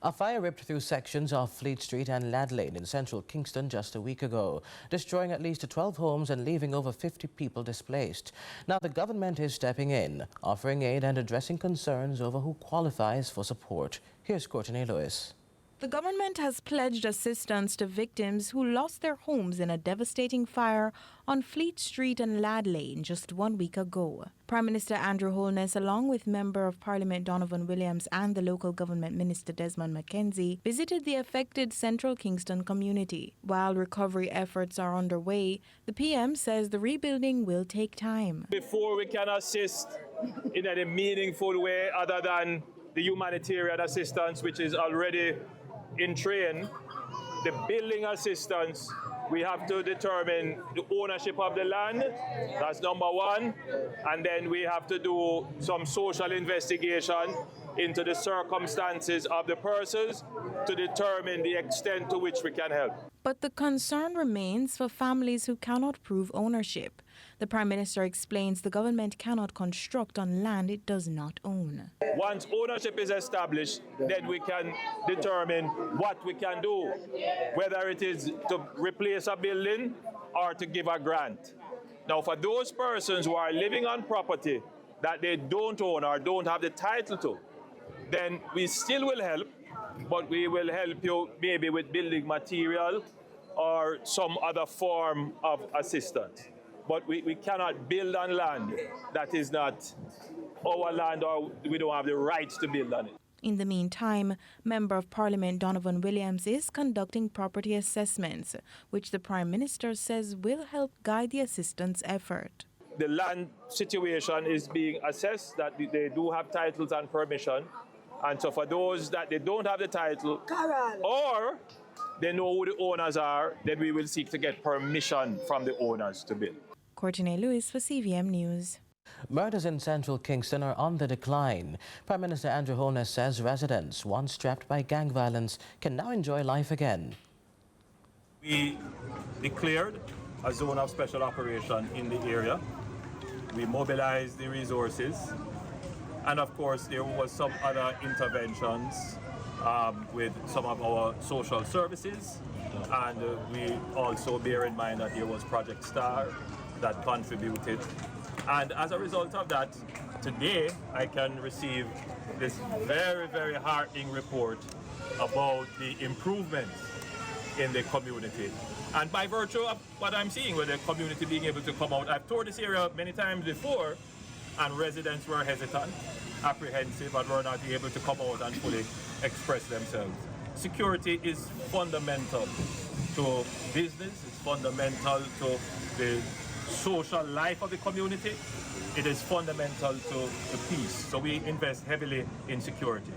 A fire ripped through sections of Fleet Street and Lad Lane in Central Kingston just a week ago, destroying at least 12 homes and leaving over 50 people displaced. Now the government is stepping in, offering aid and addressing concerns over who qualifies for support. Here's Courteney Lewis. The government has pledged assistance to victims who lost their homes in a devastating fire on Fleet Street and Lad Lane just 1 week ago. Prime Minister Andrew Holness, along with Member of Parliament Donovan Williams and the local government minister Desmond McKenzie, visited the affected Central Kingston community. While recovery efforts are underway, the PM says the rebuilding will take time. Before we can assist in any meaningful way other than the humanitarian assistance, which is already in train, the building assistance, we have to determine the ownership of the land. That's number one. And then we have to do some social investigation into the circumstances of the persons to determine the extent to which we can help. But the concern remains for families who cannot prove ownership. The Prime Minister explains the government cannot construct on land it does not own. Once ownership is established, then we can determine what we can do, whether it is to replace a building or to give a grant. Now, for those persons who are living on property that they don't own or don't have the title to, then we still will help, but we will help you maybe with building material or some other form of assistance. But we cannot build on land that is not our land, or we don't have the rights to build on it. In the meantime, Member of Parliament Donovan Williams is conducting property assessments, which the Prime Minister says will help guide the assistance effort. The land situation is being assessed, that they do have titles and permission. And so for those that they don't have the title, or they know who the owners are, then we will seek to get permission from the owners to build. Courteney Lewis for CVM News. Murders in Central Kingston are on the decline. Prime Minister Andrew Holness says residents, once trapped by gang violence, can now enjoy life again. We declared a zone of special operation in the area. We mobilized the resources. And of course, there was some other interventions with some of our social services. And we also bear in mind that there was Project Star that contributed. And as a result of that, today I can receive this very, very heartening report about the improvements in the community. And by virtue of what I'm seeing with the community being able to come out, I've toured this area many times before, and residents were hesitant, apprehensive, and were not able to come out and fully express themselves. Security is fundamental to business, it's fundamental to the social life of the community. It is fundamental to peace. So we invest heavily in security.